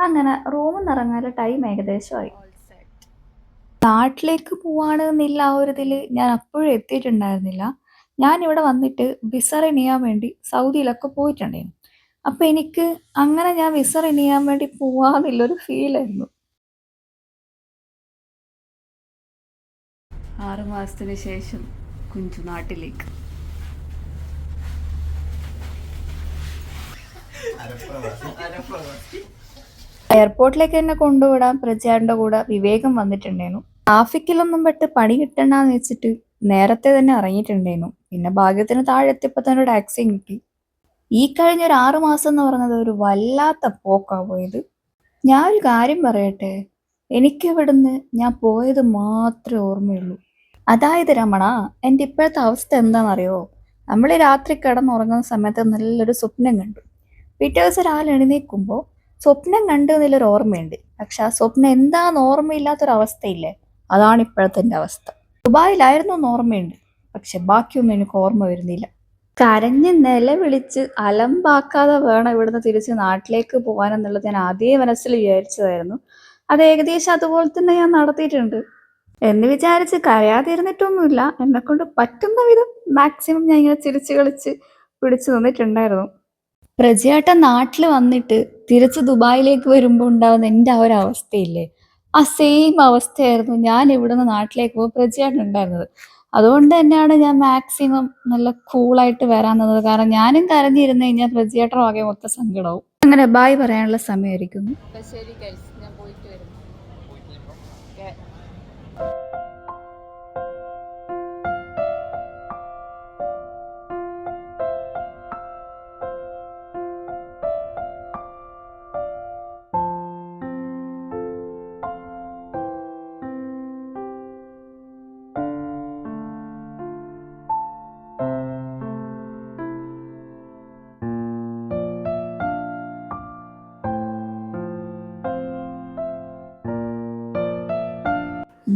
അങ്ങനെ റൂമിൽ നിന്ന് ഇറങ്ങാൻ ടൈം ഏകദേശമായി. നാട്ടിലേക്ക് പോവാണ് എന്നില്ല ആ ഒരു ഇതിൽ ഞാൻ അപ്പോഴും എത്തിയിട്ടുണ്ടായിരുന്നില്ല. ഞാൻ ഇവിടെ വന്നിട്ട് വിസ റിന്യൂവാൻ വേണ്ടി സൗദിയിലൊക്കെ പോയിട്ടുണ്ടായിരുന്നു. അപ്പൊ എനിക്ക് അങ്ങനെ ഞാൻ വിസ റിന്യൂവാൻ വേണ്ടി പോവാന്നുള്ളൊരു ഫീലായിരുന്നു. 6 മാസത്തിന് ശേഷം കുഞ്ചു നാട്ടിലേക്ക്. എയർപോർട്ടിലേക്ക് എന്നെ കൊണ്ടുവിടാൻ പ്രജയാന്റെ കൂടെ വിവേകം വന്നിട്ടുണ്ടായിരുന്നു. ട്രാഫിക്കിലൊന്നും പെട്ട് പണി കിട്ടണ്ടെന്ന് വെച്ചിട്ട് നേരത്തെ തന്നെ ഇറങ്ങിയിട്ടുണ്ടായിരുന്നു. പിന്നെ ഭാഗ്യത്തിന് താഴെ എത്തിയപ്പോ തന്നെ ടാക്സിയും കിട്ടി. ഈ കഴിഞ്ഞ ഒരു 6 മാസം എന്ന് പറയുന്നത് ഒരു വല്ലാത്ത പോക്കാ പോയത്. ഞാൻ ഒരു കാര്യം പറയട്ടെ, എനിക്കിവിടുന്ന് ഞാൻ പോയത് മാത്രമേ ഓർമ്മയുള്ളൂ. അതായത് രമണ, എൻ്റെ ഇപ്പോഴത്തെ അവസ്ഥ എന്താണെന്നറിയോ? നമ്മൾ രാത്രി കിടന്നുറങ്ങുന്ന സമയത്ത് നല്ലൊരു സ്വപ്നം കണ്ടു. പിറ്റേ ദിവസം രാവിലെ എഴുന്നേൽക്കുമ്പോൾ സ്വപ്നം കണ്ടു എന്നുള്ളൊരു ഓർമ്മയുണ്ട്. പക്ഷെ ആ സ്വപ്നം എന്താന്ന് ഓർമ്മയില്ലാത്തൊരവസ്ഥയില്ലേ, അതാണ് ഇപ്പോഴത്തെ എൻ്റെ അവസ്ഥ. ദുബായിലായിരുന്നു എന്ന് ഓർമ്മയുണ്ട്, പക്ഷെ ബാക്കിയൊന്നും എനിക്ക് ഓർമ്മ വരുന്നില്ല. കരഞ്ഞ് നിലവിളിച്ച് അലമ്പാക്കാതെ വേണം ഇവിടുന്ന് തിരിച്ച് നാട്ടിലേക്ക് പോകാനെന്നുള്ളത് ഞാൻ ആദ്യമേ മനസ്സിൽ വിചാരിച്ചതായിരുന്നു. അത് ഏകദേശം അതുപോലെ തന്നെ ഞാൻ നടത്തിയിട്ടുണ്ട്. എന്ന് വിചാരിച്ച് കരയാതിരുന്നിട്ടൊന്നുമില്ല. എന്നെക്കൊണ്ട് പറ്റുന്ന വിധം മാക്സിമം ഞാൻ ഇങ്ങനെ ചിരിച്ച് കളിച്ച് പിടിച്ചു നിന്നിട്ടുണ്ടായിരുന്നു. പ്രജയേട്ടൻ നാട്ടിൽ വന്നിട്ട് തിരിച്ച് ദുബായിലേക്ക് വരുമ്പോൾ ഉണ്ടാവുന്ന എൻ്റെ ആ ഒരു അവസ്ഥയില്ലേ, ആ സെയിം അവസ്ഥയായിരുന്നു ഞാൻ ഇവിടുന്ന് നാട്ടിലേക്ക് പോകുമ്പോൾ പ്രജയേട്ടൻ ഉണ്ടായിരുന്നത്. അതുകൊണ്ട് തന്നെയാണ് ഞാൻ മാക്സിമം നല്ല കൂളായിട്ട് വരാൻ നിന്നത്. കാരണം ഞാനും കരഞ്ഞിരുന്നു കഴിഞ്ഞാൽ പ്രജയേട്ടൻ ആകെ മൊത്തം സങ്കടവും. അങ്ങനെ ബായ് പറയാനുള്ള സമയമായിരിക്കുന്നു. ശരി ഗൈസ്, ഞാൻ പോയിട്ട് വരുന്നു.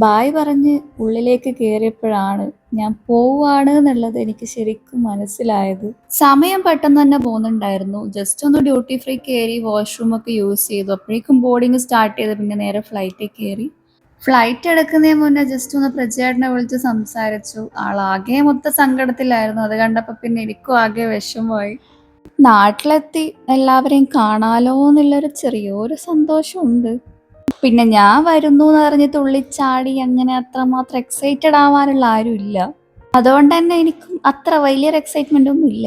ബായ് പറഞ്ഞ് ഉള്ളിലേക്ക് കയറിയപ്പോഴാണ് ഞാൻ പോവാണ് എന്നുള്ളത് എനിക്ക് ശരിക്കും മനസ്സിലായത്. സമയം പെട്ടെന്ന് തന്നെ പോകുന്നുണ്ടായിരുന്നു. ജസ്റ്റ് ഒന്ന് ഡ്യൂട്ടി ഫ്രീ കയറി വാഷ്റൂം ഒക്കെ യൂസ് ചെയ്തു. അപ്പോഴേക്കും ബോർഡിങ് സ്റ്റാർട്ട് ചെയ്ത് പിന്നെ നേരെ ഫ്ലൈറ്റിൽ കയറി. ഫ്ലൈറ്റ് എടുക്കുന്നതിന് മുന്നേ ജസ്റ്റ് ഒന്ന് പ്രജയേട്ടനെ വിളിച്ച് സംസാരിച്ചു. ആളാകെ മൊത്ത സങ്കടത്തിലായിരുന്നു. അത് കണ്ടപ്പോൾ പിന്നെ എനിക്കും ആകെ വിഷമമായി. നാട്ടിലെത്തി എല്ലാവരെയും കാണാലോ എന്നുള്ളൊരു ചെറിയൊരു സന്തോഷമുണ്ട്. പിന്നെ ഞാൻ വരുന്നു എന്ന് പറഞ്ഞ് തുള്ളിച്ചാടി അങ്ങനെ അത്രമാത്രം എക്സൈറ്റഡ് ആവാനുള്ള ആരും ഇല്ല. അതുകൊണ്ട് തന്നെ എനിക്കും അത്ര വലിയൊരു എക്സൈറ്റ്മെന്റ് ഒന്നും ഇല്ല.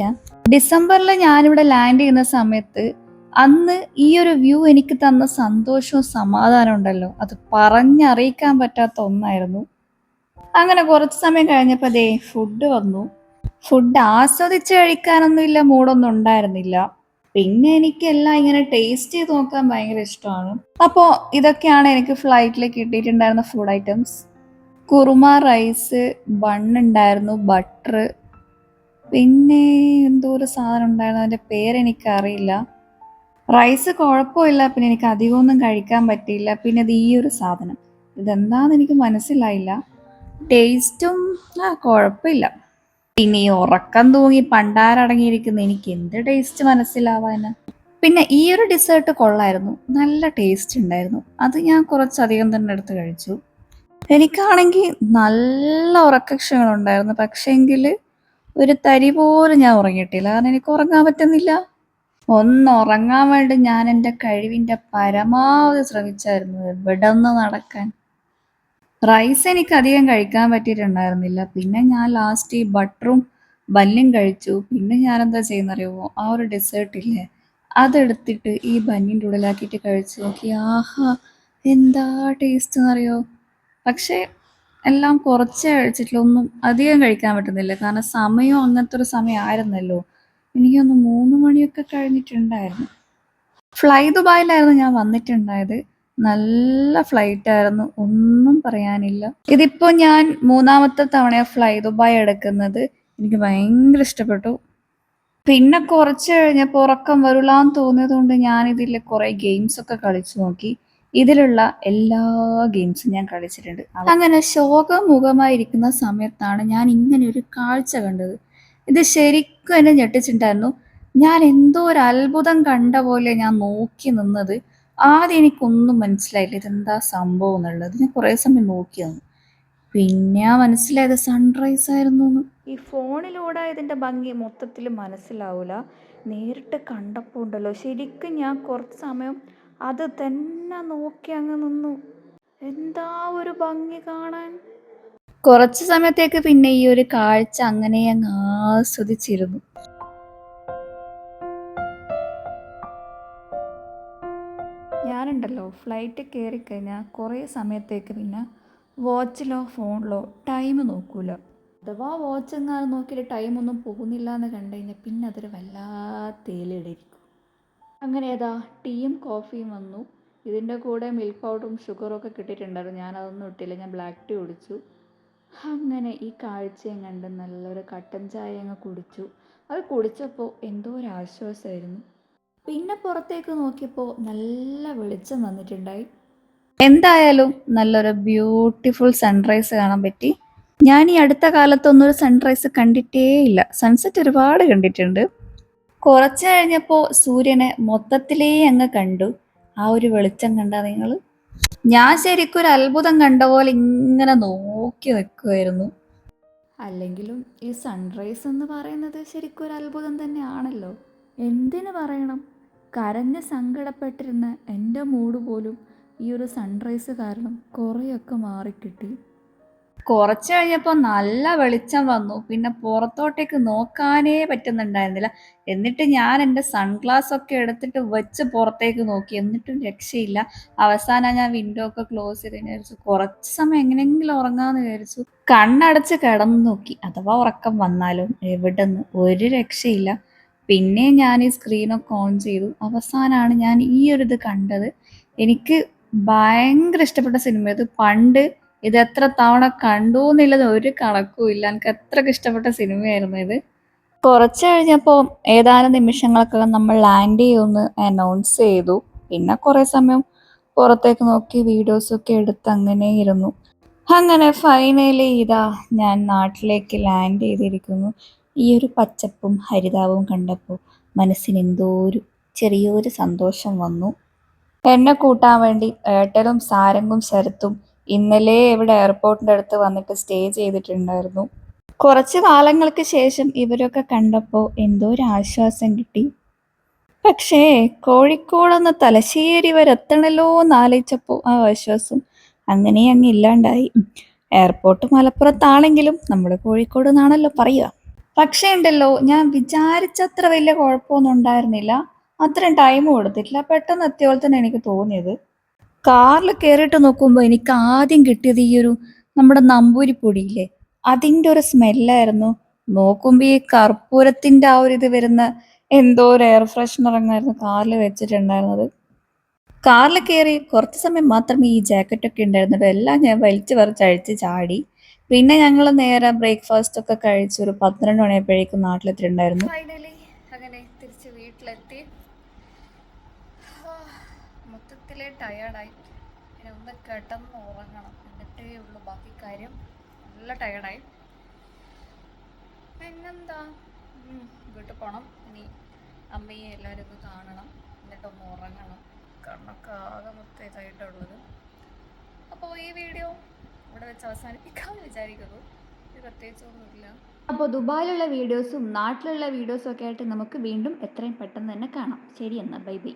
ഡിസംബറിൽ ഞാനിവിടെ ലാൻഡ് ചെയ്യുന്ന സമയത്ത് അന്ന് ഈ ഒരു വ്യൂ എനിക്ക് തന്ന സന്തോഷവും സമാധാനം ഉണ്ടല്ലോ, അത് പറഞ്ഞറിയിക്കാൻ പറ്റാത്ത ഒന്നായിരുന്നു. അങ്ങനെ കുറച്ച് സമയം കഴിഞ്ഞപ്പോൾ ദേ ഫുഡ് വന്നു. ഫുഡ് ആസ്വദിച്ച് കഴിക്കാനൊന്നുമില്ല, മൂടൊന്നും ഉണ്ടായിരുന്നില്ല. പിന്നെ എനിക്ക് എല്ലാം ഇങ്ങനെ ടേസ്റ്റ് ചെയ്ത് നോക്കാൻ ഭയങ്കര ഇഷ്ടമാണ്. അപ്പോൾ ഇതൊക്കെയാണ് എനിക്ക് ഫ്ലൈറ്റിൽ കിട്ടിയിട്ടുണ്ടായിരുന്ന ഫുഡ് ഐറ്റംസ്. കുറുമ റൈസ്, ബണ്ണുണ്ടായിരുന്നു, ബട്ടർ, പിന്നെ എന്തോ ഒരു സാധനം ഉണ്ടായിരുന്നു, അതിൻ്റെ പേരെനിക്കറിയില്ല. റൈസ് കുഴപ്പമില്ല, പിന്നെ എനിക്ക് അധികമൊന്നും കഴിക്കാൻ പറ്റിയില്ല. പിന്നെ ഇത് ഈ ഒരു സാധനം, ഇതെന്താന്ന് എനിക്ക് മനസ്സിലായില്ല. ടേസ്റ്റും കുഴപ്പമില്ല. പിന്നെ ഈ ഉറക്കം തൂങ്ങി പണ്ടാരടങ്ങിയിരിക്കുന്ന എനിക്ക് എന്ത് ടേസ്റ്റ് മനസ്സിലാവാന്. പിന്നെ ഈ ഒരു ഡിസേർട്ട് കൊള്ളായിരുന്നു, നല്ല ടേസ്റ്റ് ഉണ്ടായിരുന്നു. അത് ഞാൻ കുറച്ചധികം തന്നെ എടുത്ത് കഴിച്ചു. എനിക്കാണെങ്കിൽ നല്ല ഉറക്കക്ഷീണമുണ്ടായിരുന്നു. പക്ഷേങ്കിൽ ഒരു തരി പോലും ഞാൻ ഉറങ്ങിയിട്ടില്ല. കാരണം എനിക്ക് ഉറങ്ങാൻ പറ്റുന്നില്ല. ഒന്ന് ഉറങ്ങാൻ വേണ്ടി ഞാൻ എൻ്റെ കഴിവിൻ്റെ പരമാവധി ശ്രമിച്ചായിരുന്നു എവിടെ നിന്ന് നടക്കാൻ. റൈസ് എനിക്ക് അധികം കഴിക്കാൻ പറ്റിയിട്ടുണ്ടായിരുന്നില്ല. പിന്നെ ഞാൻ ലാസ്റ്റ് ഈ ബട്ടറും ബന്നും കഴിച്ചു. പിന്നെ ഞാൻ എന്താ ചെയ്യുന്നറിയുമോ, ആ ഒരു ഡെസേർട്ട് ഇല്ലേ, അതെടുത്തിട്ട് ഈ ബന്നിൻ്റെ ഉള്ളിലാക്കിയിട്ട് കഴിച്ചു നോക്കി. ആഹാ, എന്താ ടേസ്റ്റ് എന്നറിയോ. പക്ഷേ എല്ലാം കുറച്ചേ കഴിച്ചിട്ടുള്ളൂ, ഒന്നും അധികം കഴിക്കാൻ പറ്റുന്നില്ല. കാരണം സമയം അങ്ങനത്തെ ഒരു സമയം ആയിരുന്നല്ലോ. എനിക്കൊന്ന് 3 മണിയൊക്കെ കഴിഞ്ഞിട്ടുണ്ടായിരുന്നു. ഫ്ലൈ ദുബായിലായിരുന്നു ഞാൻ വന്നിട്ടുണ്ടായത്. നല്ല ഫ്ലൈറ്റ് ആയിരുന്നു, ഒന്നും പറയാനില്ല. ഇതിപ്പോ ഞാൻ 3-മത്തെ തവണയാണ് ഫ്ലൈ ദുബായ് എടുക്കുന്നത്. എനിക്ക് ഭയങ്കര ഇഷ്ടപ്പെട്ടു. പിന്നെ കുറച്ച് കഴിഞ്ഞപ്പോൾ ഉറക്കം വരില്ലാന്ന് തോന്നിയത് കൊണ്ട് ഞാൻ ഇതിൽ കുറെ ഗെയിംസ് ഒക്കെ കളിച്ചു നോക്കി. ഇതിലുള്ള എല്ലാ ഗെയിംസും ഞാൻ കളിച്ചിട്ടുണ്ട്. അങ്ങനെ ശോകമുഖമായിരിക്കുന്ന സമയത്താണ് ഞാൻ ഇങ്ങനെ ഒരു കാഴ്ച കണ്ടത്. ഇത് ശരിക്കും എന്നെ ഞെട്ടിച്ചിട്ടുണ്ടായിരുന്നു. ഞാൻ എന്തോ ഒരു അത്ഭുതം കണ്ട പോലെ ഞാൻ നോക്കി നിന്നത്. ആദ്യം എനിക്കൊന്നും മനസ്സിലായില്ല ഇതെന്താ സംഭവം എന്നുള്ളത്. ഞാൻ കുറേ സമയം നോക്കിയതാണ്. പിന്നെ മനസ്സിലായത് സൺറൈസ് ആയിരുന്നു എന്ന്. ഈ ഫോണിലൂടെ ഇതിൻ്റെ ഭംഗി മൊത്തത്തിൽ മനസ്സിലാവില്ല. നേരിട്ട് കണ്ടപ്പോൾ ഉണ്ടല്ലോ ശരിക്കും ഞാൻ കുറച്ച് സമയം അത് തന്നെ നോക്കി അങ്ങ് നിന്നു. എന്താ ഒരു ഭംഗി കാണാൻ. കുറച്ച് സമയത്തേക്ക് പിന്നെ ഈ ഒരു കാഴ്ച അങ്ങനെ അങ്ങ് ആസ്വദിച്ചിരുന്നു. ഞാനുണ്ടല്ലോ ഫ്ലൈറ്റ് കയറിക്കഴിഞ്ഞാൽ കുറേ സമയത്തേക്ക് പിന്നെ വാച്ചിലോ ഫോണിലോ ടൈം നോക്കൂല. അഥവാ വാച്ച് എങ്ങാനും നോക്കിയിട്ട് ടൈമൊന്നും പോകുന്നില്ല എന്ന് കണ്ടു കഴിഞ്ഞാൽ പിന്നെ അതൊരു വല്ലാത്ത ഇലയിടിരിക്കും. അങ്ങനെ ഏതാ ടീയും കോഫിയും വന്നു. ഇതിൻ്റെ കൂടെ മിൽക്ക് പൗഡറും ഷുഗറും ഒക്കെ കിട്ടിയിട്ടുണ്ടായിരുന്നു. ഞാനതൊന്നും ഇട്ടില്ല, ഞാൻ ബ്ലാക്ക് ടീ കുടിച്ചു. അങ്ങനെ ഈ കാഴ്ചയും കണ്ട് നല്ലൊരു കട്ടൻ ചായ അങ്ങ് കുടിച്ചു. അത് കുടിച്ചപ്പോൾ എന്തോ ഒരു ആശ്വാസമായിരുന്നു. പിന്നെ പുറത്തേക്ക് നോക്കിയപ്പോൾ നല്ല വെളിച്ചം വന്നിട്ടുണ്ടായി. എന്തായാലും നല്ലൊരു ബ്യൂട്ടിഫുൾ സൺറൈസ് കാണാൻ പറ്റി. ഞാൻ ഈ അടുത്ത കാലത്തൊന്നും ഒരു സൺറൈസ് കണ്ടിട്ടേ ഇല്ല. സൺസെറ്റ് ഒരുപാട് കണ്ടിട്ടുണ്ട്. കുറച്ച് കഴിഞ്ഞപ്പോൾ സൂര്യനെ മൊത്തത്തിലേ അങ്ങ് കണ്ടു. ആ ഒരു വെളിച്ചം കണ്ടാ നിങ്ങൾ? ഞാൻ ശരിക്കും ഒരു അത്ഭുതം കണ്ട പോലെ ഇങ്ങനെ നോക്കി നിൽക്കുമായിരുന്നു. അല്ലെങ്കിലും ഈ സൺറൈസ് എന്ന് പറയുന്നത് ശരിക്കും ഒരു അത്ഭുതം തന്നെയാണല്ലോ. എന്തിനു പറയണം, കരഞ്ഞ് സങ്കടപ്പെട്ടിരുന്ന എൻ്റെ മൂഡ് പോലും ഈ ഒരു സൺറൈസ് കാരണം കുറേയൊക്കെ മാറിക്കിട്ടി. കുറച്ച് കഴിഞ്ഞപ്പോൾ നല്ല വെളിച്ചം വന്നു. പിന്നെ പുറത്തോട്ടേക്ക് നോക്കാനേ പറ്റുന്നുണ്ടായിരുന്നില്ല. എന്നിട്ട് ഞാൻ എൻ്റെ സൺഗ്ലാസ് ഒക്കെ എടുത്തിട്ട് വെച്ച് പുറത്തേക്ക് നോക്കി. എന്നിട്ടും രക്ഷയില്ല. അവസാനം ഞാൻ വിൻഡോ ഒക്കെ ക്ലോസ് ചെയ്തതിന് വിചാരിച്ചു കുറച്ച് സമയം എങ്ങനെയെങ്കിലും ഉറങ്ങാമെന്ന് വിചാരിച്ചു. കണ്ണടച്ച് കിടന്നു നോക്കി. അഥവാ ഉറക്കം വന്നാലും എവിടെന്ന് ഒരു രക്ഷയില്ല. പിന്നെ ഞാൻ ഈ സ്ക്രീനൊക്കെ ഓൺ ചെയ്തു. അവസാനമാണ് ഞാൻ ഈ ഒരു ഇത് കണ്ടത്. എനിക്ക് ഭയങ്കര ഇഷ്ടപ്പെട്ട സിനിമ ഇത്. പണ്ട് ഇത് എത്ര തവണ കണ്ടു എന്നുള്ളത് ഒരു കണക്കും ഇല്ല. എനിക്ക് അത്രയ്ക്ക് ഇഷ്ടപ്പെട്ട സിനിമയായിരുന്നു ഇത്. കുറച്ച് കഴിഞ്ഞപ്പോൾ ഏതാനും നിമിഷങ്ങൾക്കകം നമ്മൾ ലാൻഡ് ചെയ്യുമെന്ന് അനൗൺസ് ചെയ്തു. പിന്നെ കുറേ സമയം പുറത്തേക്ക് നോക്കി വീഡിയോസൊക്കെ എടുത്ത് അങ്ങനെ ഇരുന്നു. അങ്ങനെ ഫൈനലി ഇതാ ഞാൻ നാട്ടിലേക്ക് ലാൻഡ് ചെയ്തിരിക്കുന്നു. ഈ ഒരു പച്ചപ്പും ഹരിതാവും കണ്ടപ്പോൾ മനസ്സിന് എന്തോ ഒരു ചെറിയൊരു സന്തോഷം വന്നു. എന്നെ കൂട്ടാൻ വേണ്ടി ഏട്ടനും സാരംഗും ശരത്തും ഇന്നലെ ഇവിടെ എയർപോർട്ടിൻ്റെ അടുത്ത് വന്നിട്ട് സ്റ്റേ ചെയ്തിട്ടുണ്ടായിരുന്നു. കുറച്ച് കാലങ്ങൾക്ക് ശേഷം ഇവരൊക്കെ കണ്ടപ്പോൾ എന്തോ ഒരു ആശ്വാസം കിട്ടി. പക്ഷേ കോഴിക്കോടൊന്ന് തലശ്ശേരി വരെ എത്തണല്ലോ എന്ന് ആലോചിച്ചപ്പോൾ ആ ആശ്വാസം അങ്ങനെ അങ്ങ് ഇല്ലാണ്ടായി. എയർപോർട്ട് മലപ്പുറത്താണെങ്കിലും നമ്മൾ കോഴിക്കോട് നിന്നാണല്ലോ പറയുക. പക്ഷേ ഉണ്ടല്ലോ, ഞാൻ വിചാരിച്ചത്ര വലിയ കുഴപ്പമൊന്നും ഉണ്ടായിരുന്നില്ല. അത്രയും ടൈം കൊടുത്തിട്ടില്ല. പെട്ടെന്ന് എത്തിയ പോലെ തന്നെ എനിക്ക് തോന്നിയത്. കാറിൽ കയറിയിട്ട് നോക്കുമ്പോൾ എനിക്ക് ആദ്യം കിട്ടിയത് ഈ ഒരു നമ്മുടെ നമ്പൂരിപ്പൊടിയില്ലേ, അതിൻ്റെ ഒരു സ്മെല്ലായിരുന്നു. നോക്കുമ്പോൾ ഈ കർപ്പൂരത്തിൻ്റെ ആ ഒരു ഇത് വരുന്ന എന്തോ ഒരു എയർ ഫ്രഷ്നർ അങ്ങായിരുന്നു കാറിൽ വെച്ചിട്ടുണ്ടായിരുന്നത്. കാറിൽ കയറി കുറച്ച് സമയം മാത്രമേ ഈ ജാക്കറ്റൊക്കെ ഉണ്ടായിരുന്നുള്ളൂ. എല്ലാം ഞാൻ വലിച്ചു പറിച്ചഴിച്ച് ചാടി. പിന്നെ ഞങ്ങൾ നേരെ ബ്രേക്ക്ഫാസ്റ്റ് ഒക്കെ കഴിച്ച് ഒരു 12 മണിയായപ്പോഴേക്കും നാട്ടിലെത്തിയിട്ടുണ്ടായിരുന്നു. ഫൈനലി അങ്ങനെ തിരിച്ച് വീട്ടിലെത്തി. മൊത്തത്തിലെ ടയേർഡായി. ഇനി ഒന്ന് കിടന്ന് ഉറങ്ങണം, എന്നിട്ടേ ഉള്ളൂ ബാക്കി കാര്യം. നല്ല ടയേർഡായി. പിന്നെന്താ, വീട്ടിൽ പോകണം. ഇനി അമ്മയെ എല്ലാവരും ഒന്ന് കാണണം, എന്നിട്ടൊന്ന് ഉറങ്ങണം. കണ്ണൊക്കെ ആകെ മൊത്തം ഇതായിട്ടുള്ളത്. അപ്പോൾ ഈ വീഡിയോ ഇവിടെ വെച്ച് അവസാനിപ്പിക്കാമെന്ന് വിചാരിക്കുന്നു. ഇത് പ്രത്യേകിച്ചൊന്നുമില്ല. അപ്പോൾ ദുബായിലുള്ള വീഡിയോസും നാട്ടിലുള്ള വീഡിയോസും ഒക്കെ ആയിട്ട് നമുക്ക് വീണ്ടും എത്രയും പെട്ടെന്ന് തന്നെ കാണാം. ശരി എന്നാൽ, ബൈ ബൈ.